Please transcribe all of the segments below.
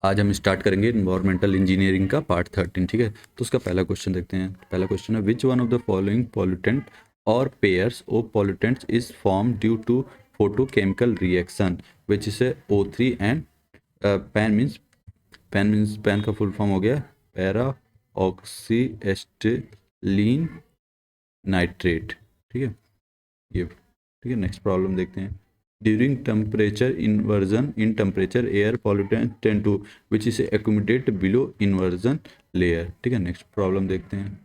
आज हम स्टार्ट करेंगे इन्वायरमेंटल इंजीनियरिंग का पार्ट 13। ठीक है, तो उसका पहला क्वेश्चन देखते हैं। पहला क्वेश्चन है, which one of the following pollutant or pairs of pollutants is form due to photochemical reaction which is O3 and PAN का फुल फॉर्म हो गया पैरा ऑक्सी एस्टिलीन नाइट्रेट। ठीक है, ये ठीक है। नेक्स्ट प्रॉब्लम देखते हैं। During temperature inversion in temperature air pollutant tend to which is accumulate below inversion layer. ठीक है, नेक्स्ट प्रॉब्लम देखते हैं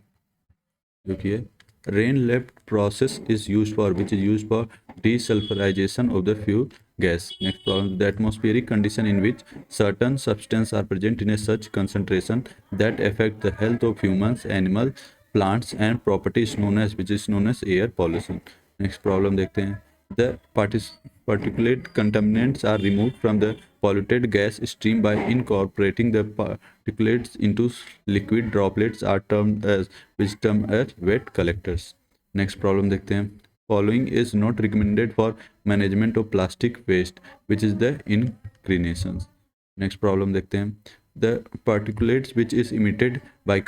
जो कि है rain left process is use for which is use for desulphurisation of the fuel gas. Next problem, the atmospheric condition in which certain substances are present in a such concentration that affect the health of humans, animals, plants and property is known as which is known as air pollution. Next problem देखते हैं। The particulate contaminants are removed from the polluted gas stream by incorporating the particulates into liquid droplets are termed as which term as wet collectors. Next problem देखते हैं। Following is not recommended for management of plastic waste which is the inclinations. Next problem देखते हैं। The particulates which is emitted by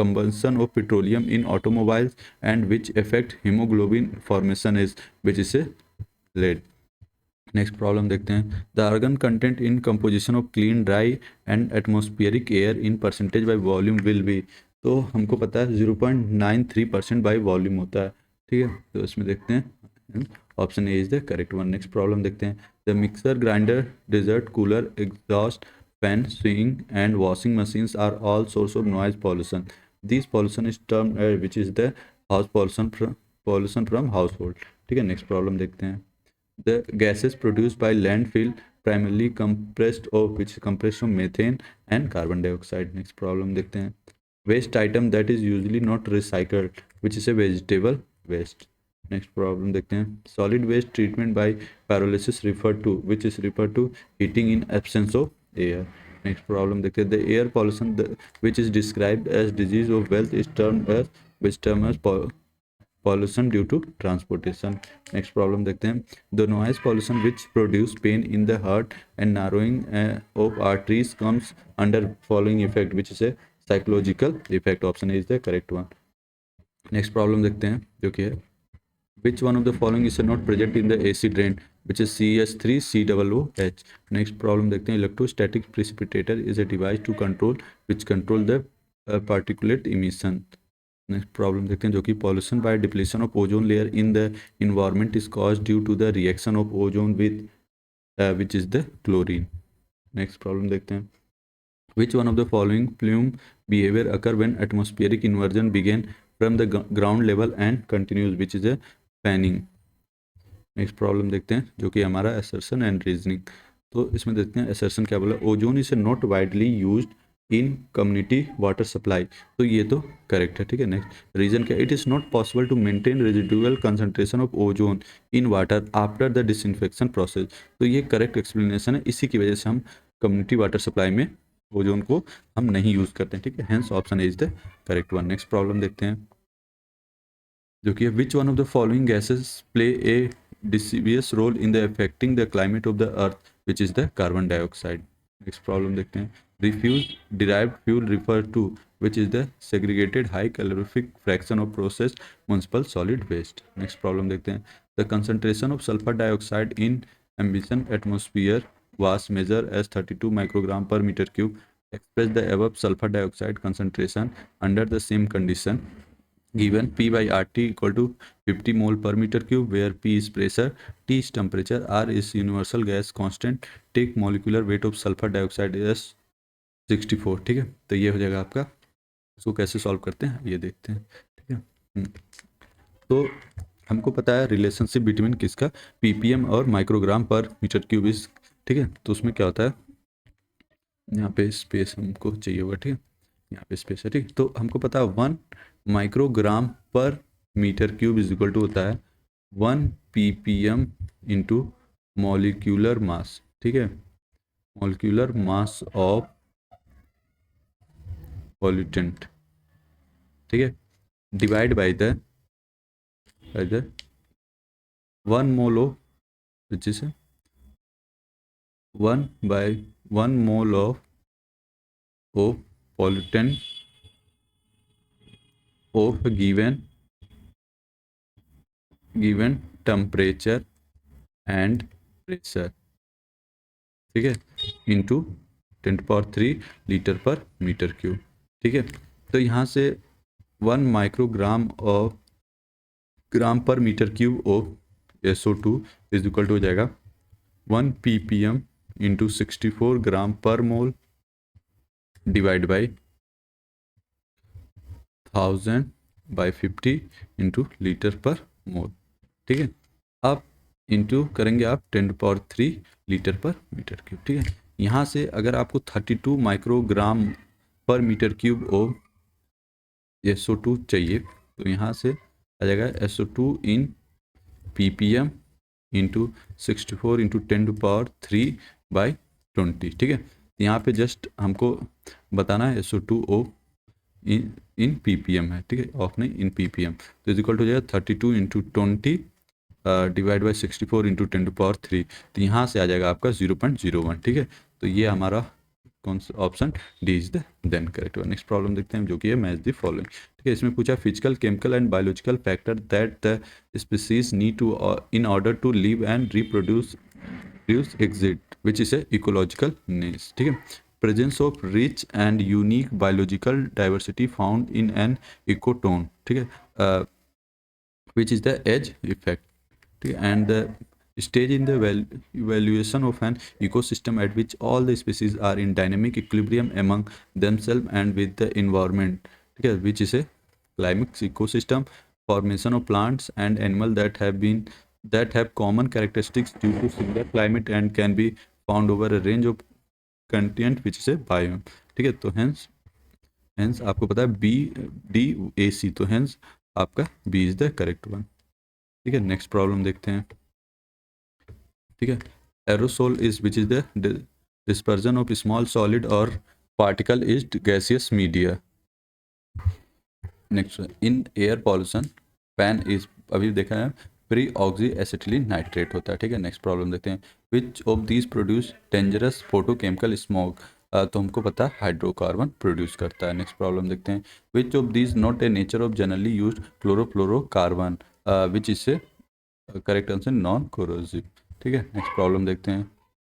combustion of petroleum in automobiles and which affect hemoglobin formation is which is a lead. Next problem देखते हैं। The argon content in composition of clean dry and atmospheric air in percentage by volume will be. तो हमको पता है 0.93% by volume होता है। ठीक है, तो इसमें देखते हैं option A is the correct one. Next problem देखते हैं। The mixer, grinder, desert cooler, exhaust fan, swing and washing machines are all source of noise pollution. This pollution is term which is the house pollution from household. ठीक है, next problem देखते हैं। The gases produced by landfill primarily compressed of methane and carbon dioxide. Next problem देखते हैं। Waste item that is usually not recycled, which is a vegetable waste. Next problem देखते हैं। Solid waste treatment by pyrolysis referred to, which is referred to heating in absence of air. Next problem देखते हैं। The air pollution which is described as disease of wealth is termed as which term as pollution due to transportation. Next problem देखते हैं। The noise pollution which produce pain in the heart and narrowing of arteries comes under following effect which is a psychological effect. Option A is the correct one. Next problem देखते हैं जो कि है which one of the following is not present in the AC drain which is CH3COOH. Next problem देखते हैं। Electrostatic precipitator is a device to control the particulate emission. Next problem देखते हैं जो कि pollution by depletion of ozone layer in the environment is cause due to the reaction of ozone with which is the chlorine. Next problem देखते हैं। Which one of the following plume behaviour occur when atmospheric inversion begin from the ground level and continues which is a fanning. Next problem देखते हैं जो कि हमारा assertion and reasoning. तो इसमें देखते हैं असर्शन क्या बोला, ozone is not widely used in community water supply. तो ये तो करेक्ट है। ठीक है, नेक्स्ट रीजन क्या, it is not possible to maintain residual concentration of ozone in water after the disinfection process. तो ये करेक्ट एक्सप्लेनेशन है, इसी की वजह से हम कम्युनिटी वाटर सप्लाई में ओजोन को हम नहीं यूज़ करते हैं। ठीक है, hence option is the correct one. Next problem देखते हैं जो कि which one of the following gases play a decisive role in the affecting the climate of the earth which is the carbon dioxide. Next problem देखते हैं। Refuse derived fuel referred to which is the segregated high calorific fraction of processed municipal solid waste. Next problem देखते हैं। The concentration of sulfur dioxide in ambient atmosphere was measured as 32 microgram per meter cube. Express the above sulfur dioxide concentration under the same condition given P by RT equal to 50 mole per meter cube where P is pressure, T is temperature, R is universal gas constant. Take molecular weight of sulfur dioxide as 64। ठीक है, तो ये हो जाएगा आपका। इसको कैसे solve करते हैं ये देखते हैं। ठीक है, तो हमको पता है रिलेशनशिप बिटवीन किसका, पीपीएम और microgram per metre cube is. ठीक है, तो उसमें क्या होता है, यहाँ पे स्पेस हमको चाहिए होगा। ठीक है, यहाँ पे स्पेस है। ठीक, तो हमको पता है 1 microgram per metre cube is equal to होता है 1 ppm इंटू मॉलिक्यूलर मास। ठीक है, मॉलिक्यूलर मास ऑफ पॉल्यूटेंट। ठीक है, divide by the 1 mole of which is 1 by 1 mole of of pollutant of given temperature and pressure, ठीक है, into 10⁻³ litre पर metre cube, ठीक है। तो यहाँ से 1 μg/m³ of SO2 is equal to हो जाएगा 1 ppm इंटू 64 ग्राम पर मोल डिवाइड बाई 1000/50 इंटू लीटर पर मोल, ठीक है। अब इंटू करेंगे आप 10⁻³ लीटर पर मीटर क्यूब, ठीक है। यहाँ से अगर आपको 32 μg/m³ ऑफ SO2 चाहिए तो यहाँ से आ जाएगा SO2 इन ppm इंटू 64 इंटू 10⁻³/20, ठीक है। यहाँ पे जस्ट हमको बताना है SO2 ऑफ इन ppm है, ठीक है, ऑफ नहीं इन ppm, तो इज इक्वल टू हो जाएगा 32 इंटू 20 डिवाइड बाई 64 इंटू 10⁻³, तो यहाँ से आ जाएगा आपका 0.01, ठीक है। तो ये हमारा कौन सा option D is the then correct. Next problem देखते हैं जो कि है मैच द फॉलोइंग, ठीक है। इसमें पूछा physical chemical and biological factor that the species need to in order to live and reproduce exist which is a ecological niche, ठीक है। presence of rich and unique biological diversity found in an ecotone, ठीक है, which is the edge effect, ठीक है, and the stage in the evaluation of an ecosystem at which all the species are in dynamic equilibrium among themselves and with the environment, ठीक है, which is a climax ecosystem, formation of plants and animals that have common characteristics due to similar climate and can be found over a range of content which is a biome, ठीक है। तो hence आपको पता है BDAC, तो hence आपका B is the correct one, ठीक है। नेक्स्ट प्रॉब्लम देखते हैं, ठीक है। Aerosol is which is the dispersion of small solid or particle is gaseous media. Next in air pollution PAN is, अभी देखा है प्री ऑक्सी एसिटिलीन नाइट्रेट होता है, ठीक है। नेक्स्ट प्रॉब्लम देखते हैं, which of these produce dangerous photochemical smoke, तो हमको पता है हाइड्रोकार्बन प्रोड्यूस करता है। नेक्स्ट प्रॉब्लम देखते हैं, which of these not a nature of generally used chlorofluorocarbon, which is से करेक्ट आंसर नॉन कोरोसिव, ठीक है। नेक्स्ट प्रॉब्लम देखते हैं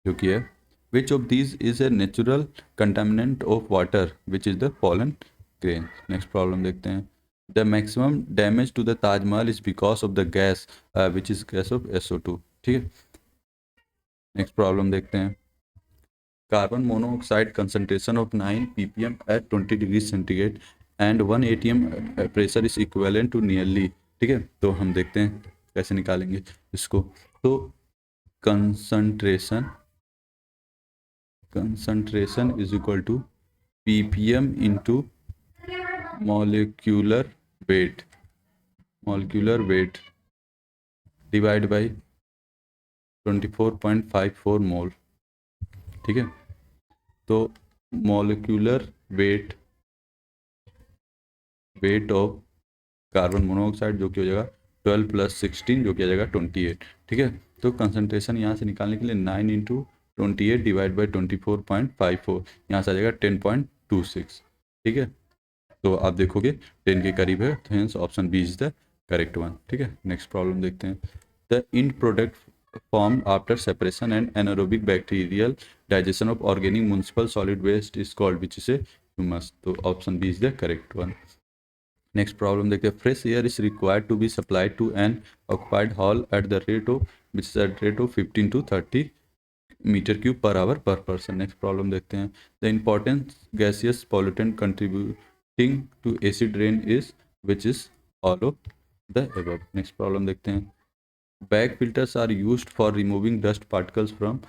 जो कि है, which of these is a natural contaminant of water, which is the pollen grain. Next problem देखते हैं, the maximum damage to the Taj Mahal is because of the gas which is gas off SO2, ठीक है। Next problem देखते हैं, carbon monoxide concentration of 9 ppm at 20 degree centigrade and 1 atm pressure is equivalent to nearly, ठीक है। तो हम देखते हैं कैसे निकालेंगे इसको। तो concentration is equal to ppm into molecular weight divide by 24.54 mole, ठीक है। तो molecular weight of carbon monoxide जो कि हो जाएगा 12 + 16 जो कि आ जाएगा 28, ठीक है। तो कंसंट्रेशन यहाँ से निकालने के लिए 9 इंटू 28 डिवाइड बाई 24.54, यहाँ से आ जाएगा 10.26, ठीक है। तो आप देखोगे 10 के करीब है, तो hence option B is the correct one, ठीक है। नेक्स्ट प्रॉब्लम देखते हैं, the end product form after separation and anaerobic bacterial digestion of organic municipal solid waste is called which is a humus, तो option B is the correct one. Next problem देखते हैं, fresh air is required to be supplied to an occupied hall at the rate of which is at rate of 15 to 30 m³ per hour per person। Next problem देखते हैं, the important gaseous pollutant contributing to acid rain is which is all of the above. Next problem देखते हैं, bag filters are used for removing dust particles from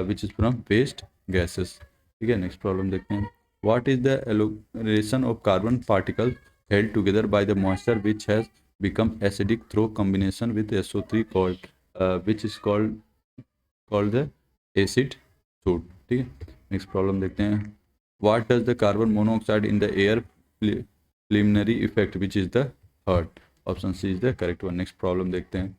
which is from waste gases, ठीक है। Next problem देखते हैं, what is the agglomeration of carbon particle held together by the moisture which has become acidic through combination with SO3 called which is called the acid soot, ठीक है। Next problem देखते हैं, what does the carbon monoxide in the air preliminary effect which is the hurt, option C is the correct one. Next problem देखते हैं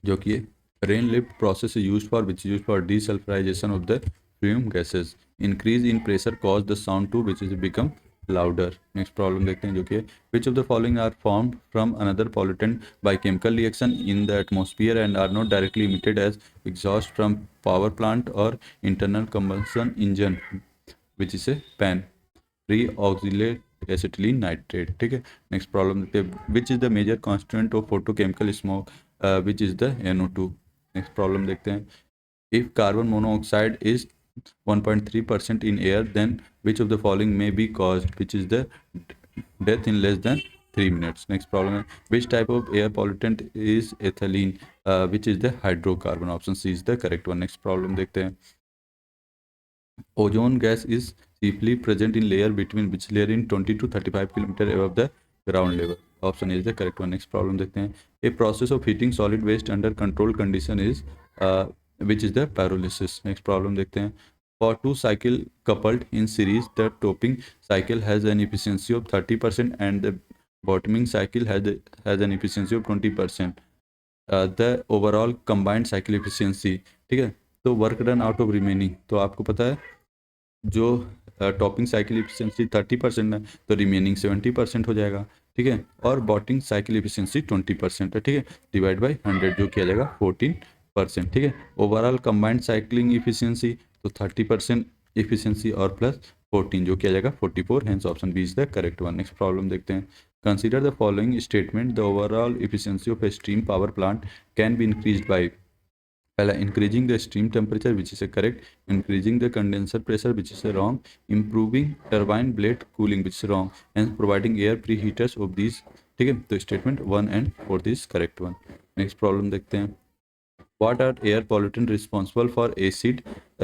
जो कि rain lift process use for which use for desulphurisation of the fume gases increase in pressure cause the sound to which is become louder. Next problem देखते हैं जो कि which of the following are formed from another pollutant by chemical reaction in the atmosphere and are not directly emitted as exhaust from power plant or internal combustion engine which is a PAN free oxalate acetylene nitrate. ठीक है, next problem देखते हैं which is the major constituent of photochemical smoke which is the NO2। Next problem देखते हैं if carbon monoxide is 1.3% in air, then which of the following may be caused, which is the death in less than 3 minutes. Next problem है which type of air pollutant is ethylene, which is the hydrocarbon. Option C is the correct one. Next problem देखते हैं ozone gas is chiefly present in layer between which layer in 20 to 35 kilometer above the ground level. Option A is the correct one. Next problem देखते हैं a process of heating solid waste under controlled condition is which is the pyrolysis. Next problem देखते हैं for two cycle coupled in series the topping cycle has an efficiency of 30% and the bottoming cycle has an efficiency of 20%. The overall combined cycle efficiency, ठीक है, तो work done out of remaining, तो आपको पता है जो topping cycle efficiency 30% है तो रिमेनिंग 70% हो जाएगा। ठीक है, और बॉटिंग साइकिल इफिशियंसी 20% है। ठीक है, डिवाइड बाई 100 जो किया जाएगा 14%। ठीक है, ओवरऑल कंबाइंड साइकिलिंग इफिशियंसी तो 30% इफिशियंसी और प्लस 14 जो किया जाएगा 44। Hence option B is the correct one. Next problem देखते हैं consider the following statement the overall efficiency of a steam power plant can be increased by पहला increasing the steam temperature which is a correct, increasing the condenser pressure which is a wrong, improving turbine blade cooling which is wrong, and providing air preheaters of these। ठीक है, तो statement 1 and 4 is correct one। Next problem देखते हैं what are air pollutant responsible for acid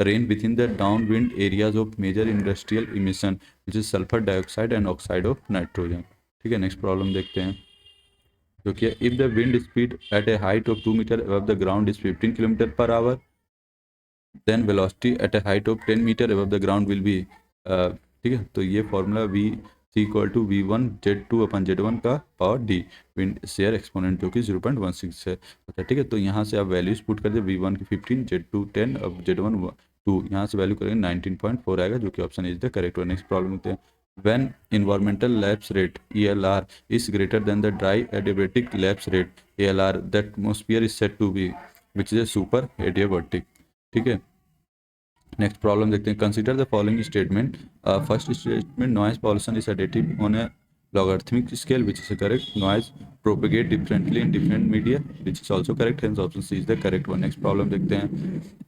rain within the downwind areas of major industrial emission which is sulfur dioxide and oxide of nitrogen। ठीक है, next problem देखते हैं जो कि if the wind speed at a height of 2 metre above the ground is 15 kilometre per hour then velocity at a height of 10 metre above the ground will be. ठीक है, तो ये फॉर्मूला V=V1Z2/Z1 का power the wind shear exponent जो कि 0.16 है। अच्छा, ठीक है, तो यहाँ से आप वैल्यूज पुट कर दे V1 की 15, Z2 10, अब Z1 2, यहाँ से वैल्यू करेंगे 19.4 आएगा जो कि option is the correct one. Next problem होते हैं when environmental lapse rate ELR is greater than the dry adiabatic lapse rate ALR the atmosphere is said to be which is a super adiabatic। ठीक है, next problem देखते हैं consider the following statement first statement noise pollution is additive on A logarithmic scale which is correct, noise propagate differently in different media which is also correct, hence option C is the correct one। next problem देखते हैं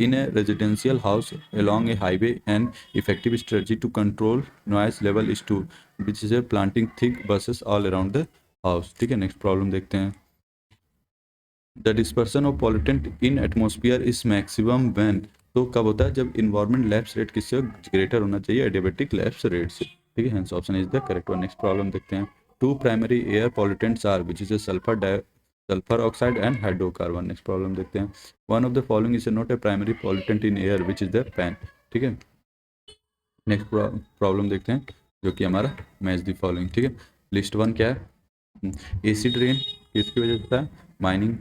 in a residential house along a highway an effective strategy to control noise level is to which is a planting thick buses all around the house। ठीक है, next problem देखते हैं the dispersion of pollutant in atmosphere is maximum when, तो कब होता है जब environment lapse rate किससे ग्रेटर होना चाहिए एडियाबेटिक लैप्स रेट से। ठीक है, hence option is the correct one. Next problem देखते हैं two primary air pollutants are which is a sulphur oxide and hydrocarbon. Next problem देखते हैं one of the following is not a primary pollutant in air which is the PAN. ठीक है, next problem देखते हैं जो कि हमारा match the following. ठीक है, लिस्ट वन क्या है एसिड रेन किसकी वजह से होता है mining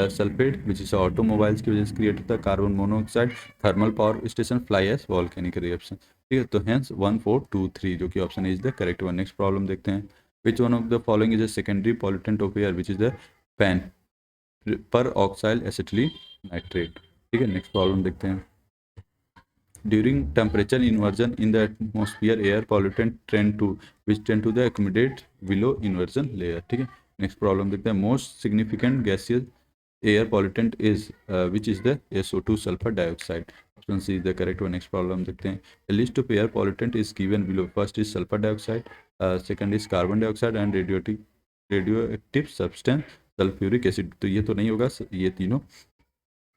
sulphate which is automobiles की वजह से क्रिएट होता है carbon monoxide thermal power station fly ash volcanic reaction. ठीक है, तो हेंस 1 4 2 3 जो कि option is the correct one. Next problem देखते हैं which one of the following is a secondary pollutant of air which is the pan पर ऑक्साइल acetylene nitrate. ठीक है, नेक्स्ट प्रॉब्लम देखते हैं during temperature inversion in the atmosphere air pollutant tend to the accumulate below inversion layer। ठीक है, next problem देखते हैं most significant gaseous air pollutant is which is the SO2 sulphur dioxide. Option C is the correct one. Next problem देखते हैं a list of air pollutant is given below first is sulfur dioxide, second is carbon dioxide and radioactive substance sulfuric acid। तो ये तो नहीं होगा, ये तीनों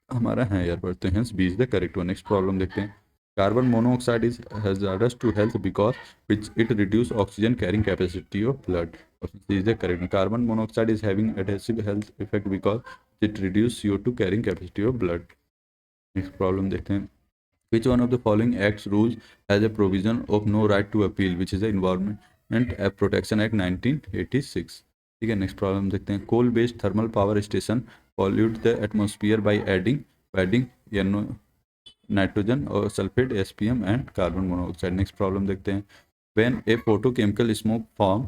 हमारा है एयर पर, तो hence B is the correct one. Next problem देखते हैं carbon monoxide is hazardous to health because which it reduce oxygen carrying capacity of blood। This is the correct one। Carbon monoxide is having adhesive health effect because it reduce CO2 carrying capacity of blood। next problem देखते हैं which one of the following acts rules has a provision of no right to appeal which is the Environment Protection Act 1986। ठीक है, next problem देखते हैं coal based thermal power station pollute the atmosphere by adding nitrogen or sulphate SPM and carbon monoxide. Next problem देखते हैं। When a photochemical smoke form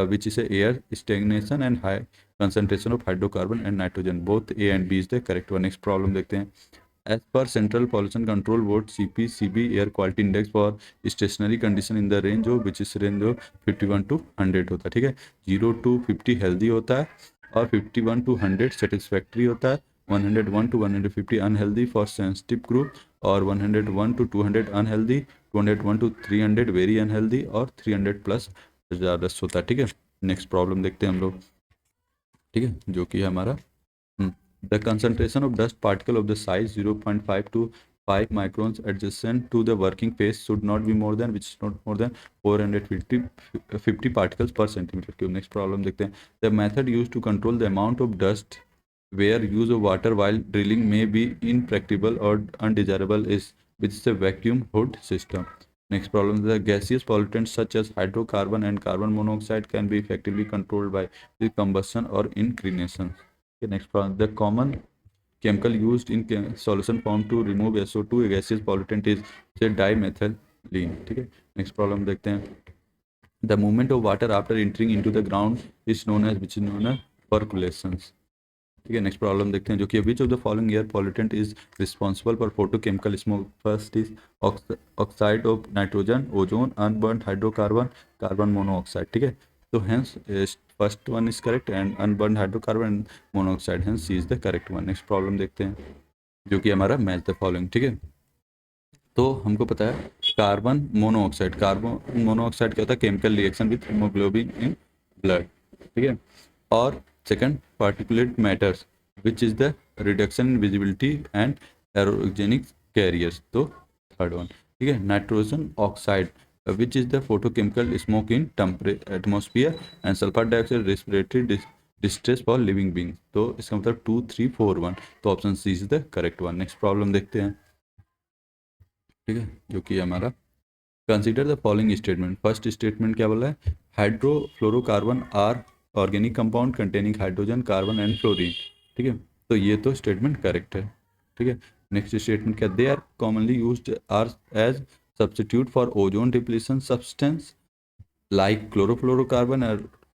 which is a air stagnation and high concentration of hydrocarbon and nitrogen, both A and B is the correct one। Next problem देखते हैं। As per Central Pollution Control Board CPCB air quality index for stationary condition in the range of which is range of 51 to 100 होता है, ठीक है। 0 to 50 healthy होता है और 51 to 100 satisfactory होता है। 101 to 150 unhealthy for sensitive group और 101 to 200 unhealthy, 201 to 300 very unhealthy और 300 प्लस ज़बरदस्त होता है, ठीक है। नेक्स्ट प्रॉब्लम देखते हैं हम लोग, ठीक है, जो कि है हमारा the concentration of dust particle of the size 0.5 to 5 microns adjacent to the working face should not be more than which is not more than 450 particles per centimeter cube। next problem देखते हैं। the method used to control the amount of dust where use of water while drilling may be impracticable or undesirable is which is a vacuum hood system। next problem, the gaseous pollutants such as hydrocarbon and carbon monoxide can be effectively controlled by the combustion or inclination। Okay, next problem, the common chemical used in solution form to remove SO2 gaseous pollutant is say dimethylene, ठीक है। next problem देखते हैं। the movement of water after entering into the ground is known as which is known as percolations, ठीक है। Next problem देखते हैं, जो कि which of the following air pollutant is responsible for photochemical smoke. First is oxide of nitrogen, ozone, unburnt hydrocarbon, carbon monoxide, ठीक है। तो hence first one is correct and unburnt hydrocarbon and monoxide, hence C is the correct one. Next problem देखते हैं, जो कि हमारा match the following, ठीक है। तो हमको पता है कार्बन मोनोऑक्साइड क्या होता है, chemical reaction with haemoglobin in blood, ठीक है। और second particulate matters which is the reduction in visibility and aerogenic carriers, तो थर्ड वन, ठीक है। Nitrogen oxide which is the photochemical smoke in atmosphere and sulphur dioxide respiratory distress for living being, तो इसका मतलब 2 3 4 1, तो option C is the correct one. Next problem देखते हैं, ठीक है, जो कि हमारा consider the following statement. First statement क्या बोला है, hydrofluorocarbon are organic compound containing hydrogen, carbon and fluorine, ठीक है। तो ये तो स्टेटमेंट करेक्ट है, ठीक है। नेक्स्ट स्टेटमेंट क्या, they are commonly used are as substitute for ozone depletion substance like chlorofluorocarbon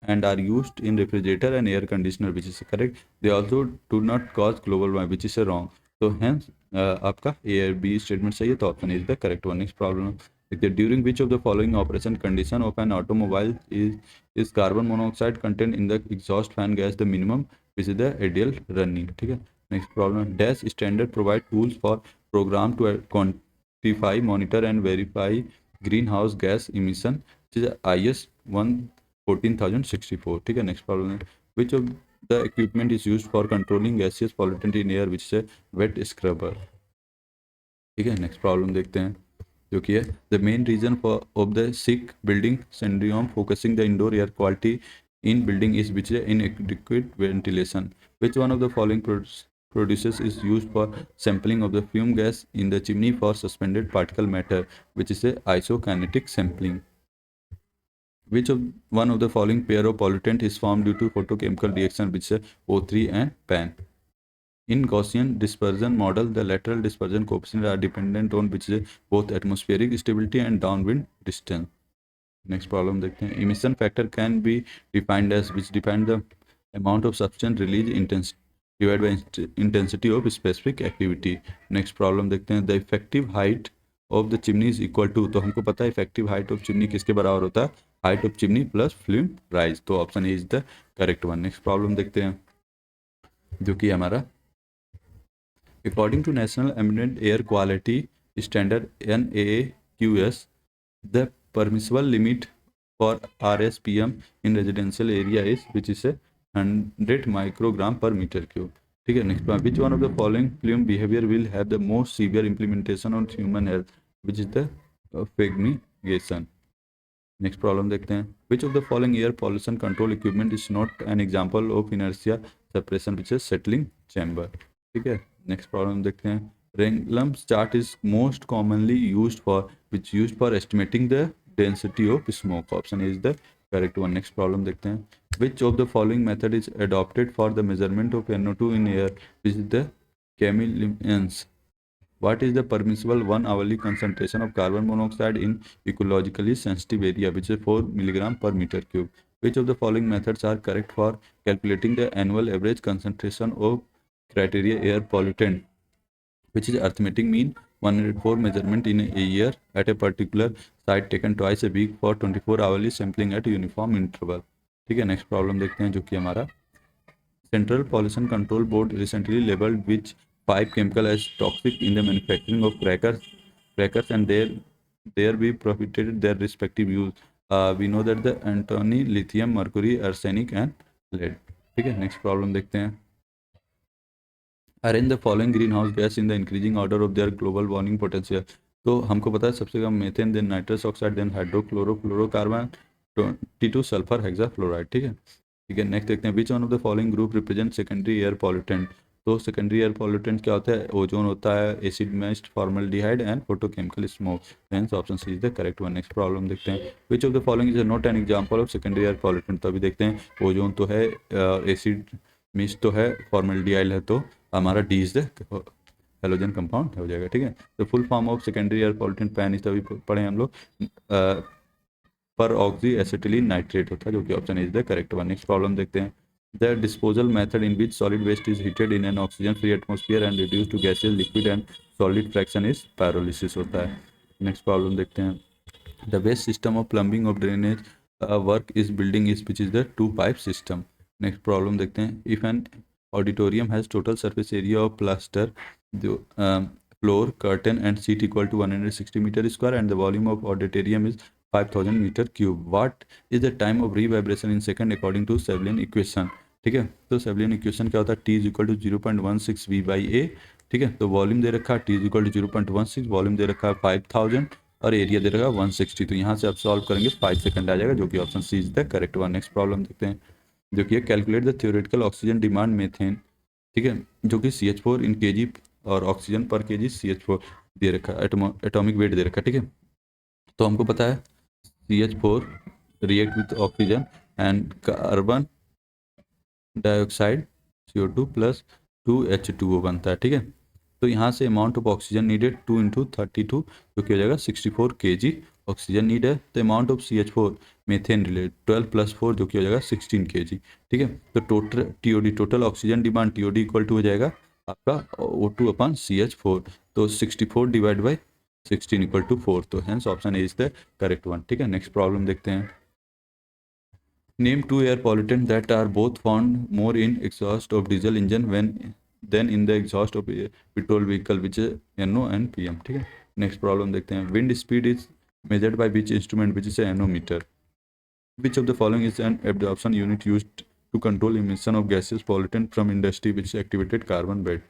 and are used in refrigerator and air conditioner, which is correct। they also do not cause global warming, which is wrong। तो hence आपका A और B statement सही है, तो option is the correct one. Next problem देखते हैं, during which of the following operation condition of an automobile is carbon monoxide content in the exhaust fan gas the minimum which is the ideal running, ठीक है। Next problem, dash standard provide tools for programme to quantify monitor and verify greenhouse gas emission, IS 14064, ठीक है। Next problem है, विच of the equipment is used for controlling gaseous pollutant in air, which से wet scrubber, ठीक है। Next problem देखते हैं, जो कि है the main reason for of the sick building syndrome focusing the indoor air quality in building is which is inadequate ventilation, which one of the following produces is used for sampling of the fume gas in the chimney for suspended particle matter, which is a isokinetic sampling। which of one of the following pair of pollutant is formed due to photochemical reaction, which is O3 and PAN। in Gaussian dispersion model, the lateral dispersion coefficients are dependent on which is both atmospheric stability and downwind distance। next problem देखते हैं, emission factor can be defined as which define the amount of substance release intensity divided by intensity of specific activity। next problem देखते हैं, the effective height of the chimney is equal to, तो हमको पता है effective height of chimney किसके बराबर होता है, height of chimney plus flame rise, तो option A is the correct one. Next problem देखते हैं, जो कि हमारा according to national ambient air quality standard NAAQS, the permissible limit for RSPM in residential area is which is a 100 microgram per meter cube, ठीक है। Next which one of the following plume behavior will have the most severe implementation on human health, which is the fumigation। Next problem देखते हैं, which of the following air pollution control equipment is not an example of inertia separation which is settling chamber, ठीक है। Next problem देखते हैं, Ringelmann's chart is most commonly used for which used for estimating the density of smoke, option is the correct one. Next problem देखते हैं, which of the following method is adopted for the measurement of NO2 in air, which is the chemiluminescence, What is the permissible 1 hourly concentration of carbon monoxide in ecologically sensitive area, which is 4 milligram per meter cube? Which of the following methods are correct for calculating the annual average concentration of criteria air pollutant, which is arithmetic mean 104 measurement in a year at a particular site taken twice a week for 24 hourly sampling at uniform interval? ठीक है, next problem देखते हैं जो कि हमारा Central Pollution Control Board recently labeled which five chemical as toxic in the manufacturing of crackers, and there be prohibited their respective use. We know that the antimony, lithium, mercury, arsenic and lead. ठीक है, next problem देखते हैं. Arrange the following greenhouse gas in the increasing order of their global warming potential. तो हमको पता है सबसे कम methane, then nitrous oxide, then hydrochlorofluorocarbon, 22 sulphur hexafluoride. ठीक है, नेक्स्ट देखते हैं which one of the following group represent secondary air pollutant. तो सेकेंडरी एयर पॉल्यूटेंट क्या होता है? ओजोन होता है, acid mist, formaldehyde and photochemical smoke. Hence option C is the correct one. Next problem देखते हैं which of the following is not an example of secondary air pollutant. तो अभी देखते हैं ओजोन तो है, एसिड मिस्ट तो है, फॉर्मल्डिहाइड है, तो हमारा D is the halogen compound हो जाएगा. ठीक है, तो full form of secondary air pollutant pan इस तभी पढ़े हम लोग, पर ऑक्सी एसिटिलीन नाइट्रेट होता है, जो कि option is the correct one. Next problem देखते हैं the disposal method in which solid waste is heated in an oxygen free atmosphere and reduce to gases liquid and solid fraction is pyrolysis होता है. Next problem देखते हैं the best system of plumbing of drainage work is building is which is the two pipe system. Next problem देखते हैं if an auditorium has total surface area of plaster, the floor, curtain and seat equal to 160 meter square and the volume of auditorium is 5000 meter cube. What is the time of revibration in second according to Sevelian equation? ठीक है, तो सेवलियन equation क्या होता है? T is equal to 0.16 V by A. ठीक है, तो volume दे रखा है T is equal to 0.16, volume दे रखा है 5000 और एरिया दे रखा है 160. तो यहाँ से आप सॉल्व करेंगे 5 सेकंड आ जाएगा, जो कि option C is the correct one. Next problem देखते हैं जो कि calculate the theoretical oxygen demand methane. ठीक है, जो कि CH4 इन केजी और ऑक्सीजन पर केजी CH4 दे रखा है, एटॉमिक वेट दे रखा है. ठीक है, तो हमको पता है CH4 react with oxygen and carbon dioxide CO2 plus 2H2O बनता है. ठीक है, तो यहाँ से amount of oxygen needed 2 into 32, जो कि हो जाएगा 64 kg ऑक्सीजन नीड है. तो amount of CH4 methane related 12 plus 4, जो कि हो जाएगा 16 kg. ठीक है, तो total TOD total oxygen demand TOD equal to हो जाएगा आपका O2 अपन CH4, तो 64 डिवाइड बाई 16 इक्वल टू 4. तो hence option A is the correct one. ठीक है, नेक्स्ट प्रॉब्लम देखते हैं name two air pollutant that are both found more in exhaust of diesel engine when then in the exhaust of petrol vehicle which is NO and PM. ठीक है, next problem देखते हैं wind speed is measured by which instrument, which is a anemometer. Which of the following is an absorption unit used to control emission of gaseous pollutant from industry which activated carbon bed?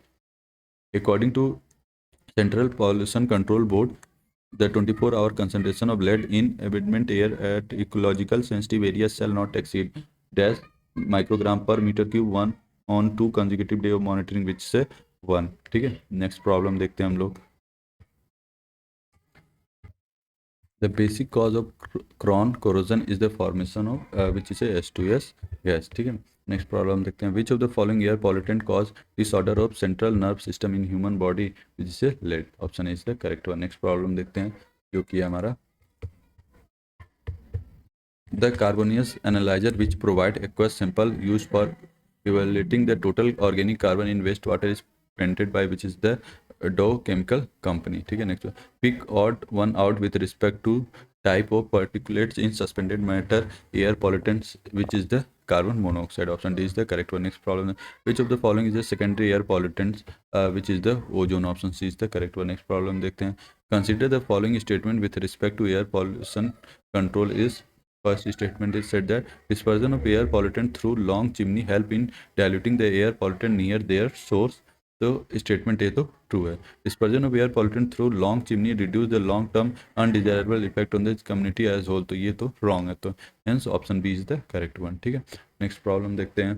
According to Central Pollution Control Board, the 24-hour concentration of lead in ambient air at ecological sensitive areas shall not exceed dash microgram per meter cube one on 2 consecutive day of monitoring, which से 1. ठीक है, next problem देखते हैं हम लोग The basic cause of cron corrosion is the formation of which is a H2S gas. ठीक है, next problem देखते हैं which of the following air pollutant cause disorder of central nerve system in human body, which is a lead. Option is the correct one. Next problem देखते हैं जो कि हमारा the Carbonius analyzer which provide aqueous sample used for evaluating the total organic carbon in wastewater is patented by which is the Dow Chemical Company. ठीक है, next pick odd one out with respect to type of particulates in suspended matter air pollutants, which is the carbon monoxide. Option D is the correct one. Next problem, which of the following is the secondary air pollutants, which is the ozone. Option C is the correct one. Next problem देखते हैं consider the following statement with respect to air pollution control is. First statement is said that dispersion of air pollutant through long chimney help in diluting the air pollutant near their source. तो statement ये तो true है. Dispersion of air pollutant through long chimney reduce the long term undesirable effect on the community as whole. तो ये तो wrong है, तो hence option B is the correct one. ठीक है, नेक्स्ट प्रॉब्लम देखते हैं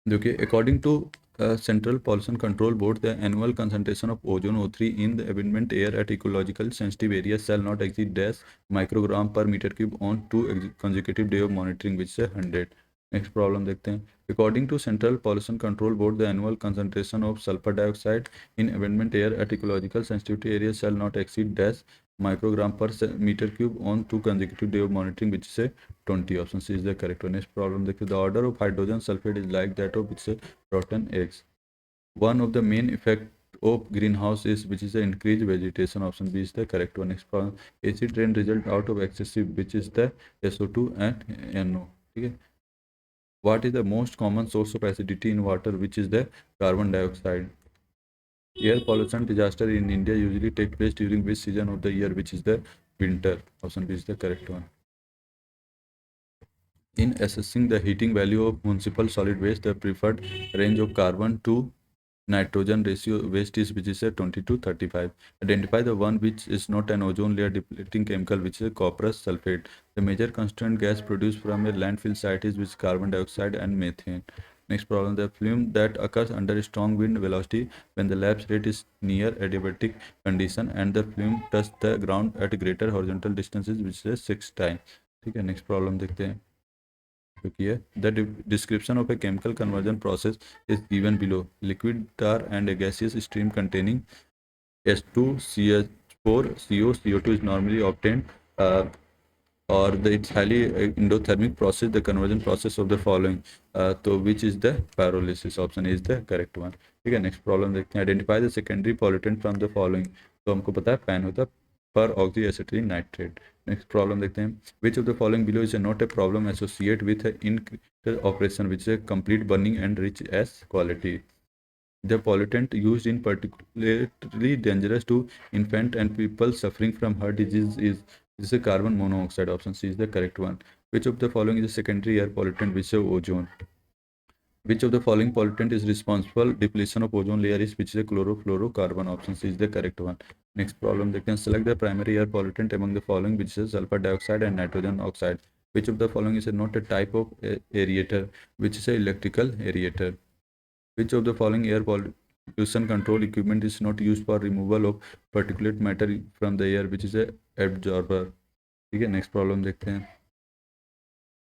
जो कि according to Central Pollution Control Board, the annual concentration of ozone O3 in the ambient air at ecological sensitive areas shall not exceed dash microgram per meter cube on 2 consecutive day of monitoring, which is 100. Next problem देखते हैं। According to central pollution control board the annual concentration of sulphur dioxide in ambient air at ecological sensitivity area shall not exceed dash microgram per meter cube on 2 consecutive day of monitoring, which is a 20. Option C is the correct one. Next problem देखिए, the order of hydrogen sulfate is like that of which is rotten eggs. One of the main effect of greenhouse is which is the increased vegetation. Option B is the correct one. Next problem, acid rain result out of excessive which is the SO2 and NO. ठीक है, what is the most common source of acidity in water which is the carbon dioxide. Air pollution disaster in India usually take place during which season of the year which is the winter. Option B is the correct one. In assessing the heating value of municipal solid waste, the preferred range of carbon to nitrogen ratio waste is which is a 20 to 35. Identify the one which is not an ozone layer depleting chemical which is a copperous sulfate. The major constituent gas produced from a landfill site is which carbon dioxide and methane. Next problem, the plume that occurs under strong wind velocity when the lapse rate is near adiabatic condition and the plume touches the ground at greater horizontal distances which is 6 times. ठीक है, next problem देखते हैं क्योंकि है the description of a chemical conversion process is given below. Liquid tar and a gaseous stream containing H2CH4 CO CO2 is normally obtained or it's highly endothermic process, the conversion process of the following. तो which is the pyrolysis. Option is the correct one. ठीक है, next problem देखते हैं. Identify the secondary pollutant from the following. तो हमको पता है pan होता है पर oxy acetylene nitrate. Next problem देखते हैं. Which of the following below is not a problem associate with in operation which is complete burning and rich S quality. The pollutant used in particularly dangerous to infant and people suffering from heart disease is a carbon monoxide. Option C is the correct one. Which of the following is a secondary air pollutant which is ozone? Which of the following pollutant is responsible depletion of ozone layer is which is a chlorofluorocarbon. Option C is the correct one. Next problem, they can select the primary air pollutant among the following which is sulfur dioxide and nitrogen oxide. Which of the following is not a type of aerator which is a electrical aerator? Which of the following air pollution control equipment is not used for removal of particulate matter from the air which is a absorber. ठीक है, next problem देखते हैं.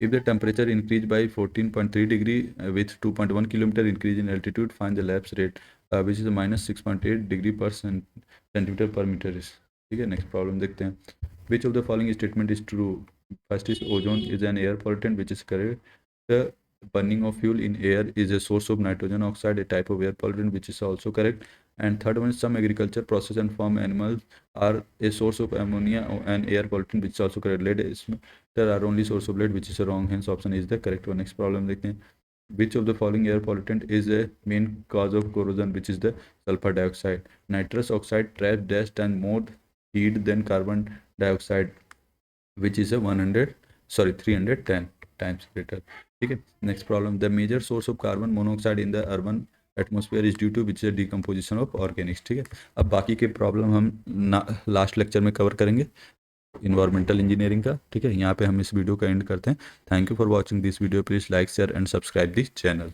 If the temperature increased by 14.3 degree with 2.1 kilometer increase in altitude, find the lapse rate which is minus 6.8 degree per centimeter per meter. ठीक है, next problem देखते हैं. Which of the following statement is true? First is ozone is an air pollutant which is correct. The burning of fuel in air is a source of nitrogen oxide, a type of air pollutant which is also correct. And third one is some agriculture process and farm animals are a source of ammonia and air pollutant which is also correct. Lead there are only source of lead which is wrong, hence option is the correct one. Next problem देखते हैं. Which of the following air pollutant is a main cause of corrosion which is the sulfur dioxide? Nitrous oxide traps dust and more heat than carbon dioxide which is a 310 times greater. ठीक है, next problem. The major source of carbon monoxide in the urban atmosphere is due to which is decomposition of organics. ठीक है, अब बाकी के problem हम last lecture में cover करेंगे इन्वायरमेंटल इंजीनियरिंग का. ठीक है, यहाँ पे हम इस वीडियो का एंड करते हैं. Thank you for watching this video. Please like share and subscribe this channel.